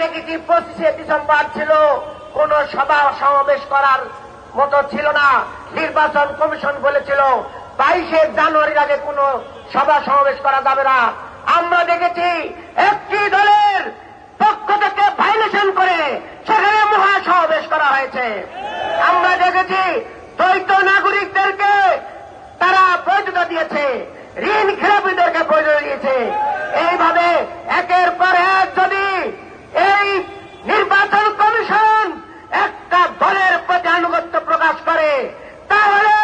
দেখেছি 25শে ডিসেম্বর ছিল, কোন সভা সমাবেশ করার মতো ছিল না। নির্বাচন কমিশন বলেছিল 22শে জানুয়ারির আগে কোন সভা সমাবেশ করা যাবে না। আমরা দেখেছি একটি দলের পক্ষ থেকে ভাইলেশন করে সেখানে মহাসমাবেশ করা হয়েছে। আমরা দেখেছি দ্বৈত নাগরিকদেরকে তারা বৈধতা দিয়েছে, ঋণ খেলাপিদেরকে বৈধতা দিয়েছে। এইভাবে একের পর এক যদি এই নির্বাচন কমিশন একটা দলের প্রতি আনুগত্য প্রকাশ করে, তাহলে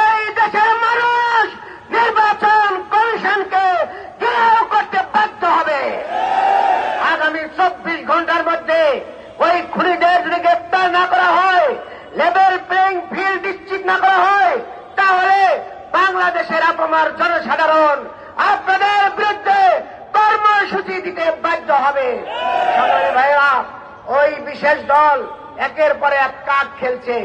এই দেশের মানুষ নির্বাচন কমিশনকে ঘেরাও করতে বাধ্য হবে। আগামী 24 ঘন্টার মধ্যে ওই খুনিদের যদি গ্রেপ্তার না করা হয়, লেভেল প্লেইং ফিল্ড নিশ্চিত না করা হয়, তাহলে বাংলাদেশের আপামর জনসাধারণ আপনাদের বিরুদ্ধে কর্মসূচি দিতে বাধ্য হবে। সংগ্রামী ভাইরা, ওই বিশেষ দল একের পর এক কার্ড খেলছে।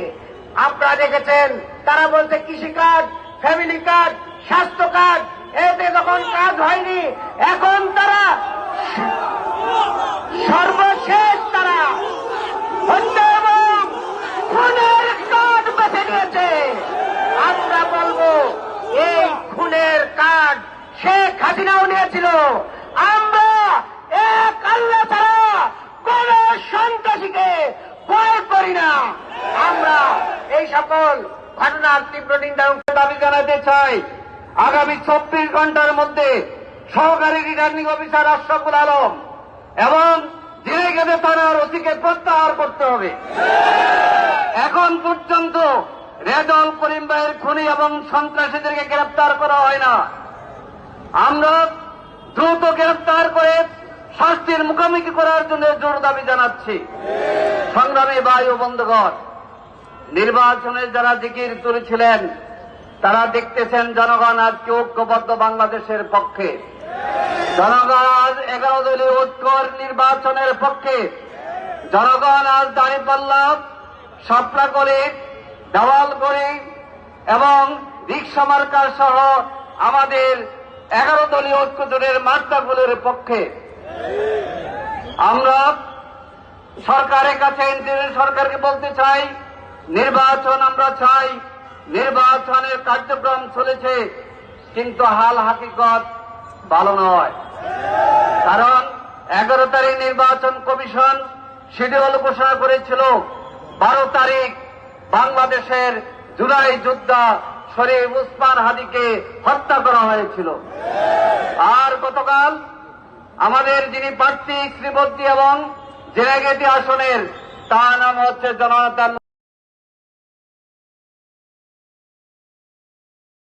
আপনারা দেখেছেন তারা বলছে কৃষি কার্ড, ফ্যামিলি কার্ড, স্বাস্থ্য কার্ড, এতে যখন কাজ হয়নি এখন তারা সর্বশেষ তারা হত্যা এবং খুনের কার্ড বেছে নিয়েছে। আমরা বলবো এই খুনের কার্ড শেখ হাসিনাও নিয়েছিল। আমরা এক আল্লাহ ছাড়া কোন সন্ত্রাসীকে ভয় করি না। আমরা এই সকল ঘটনার তীব্র নিন্দা দাবি জানাতে চাই। আগামী 24 ঘন্টার মধ্যে সহকারী রিটার্নিং অফিসার আশরাফুল আলম এবং জিনেগাদে থানার ওসিকে প্রত্যাহার করতে হবে। এখন পর্যন্ত রেজাউল করিম ভাইয়ের খুনি এবং সন্ত্রাসীদেরকে গ্রেপ্তার করা হয় না। আমরা দ্রুত গ্রেপ্তার করে শাস্তির মুখোমুখি করার জন্য জোর দাবি জানাচ্ছি। সংগ্রামী ভাই ও বন্ধুগণ, নির্বাচনে যারা জিকির তুলেছিলেন তারা দেখতেছেন জনগণ আজকে ঐক্যবদ্ধ বাংলাদেশের পক্ষে। জনগণ আজ 11 দলীয় ঐক্যর নির্বাচনের পক্ষে। জনগণ আজ দাঁড়িপাল্লা, শাপলাকলি, দেওয়ালগড়ি এবং রিকশা মার্কা সহ আমাদের 11 দলীয় ঐক্য জোটের মার্কাগুলোর পক্ষে। আমরা সরকারের কাছে সরকারকে বলতে চাই, নির্বাচন আমরা চাই, নির্বাচনের কার্যক্রম চলেছে, কিন্তু হাল হাকিকত ভালো নয়। কারণ 11 তারিখ নির্বাচন কমিশন শিডিউল ঘোষণা করেছিল 12 তারিখ বাংলাদেশের জুলাই যোদ্ধা শরীফ উসমান হাদিকে হত্যা করা হয়েছিল। আর গতকাল আমাদের যিনি প্রার্থী শ্রীবদ্দী এবং জেনাগেটি আসনের তার নাম হচ্ছে জনতা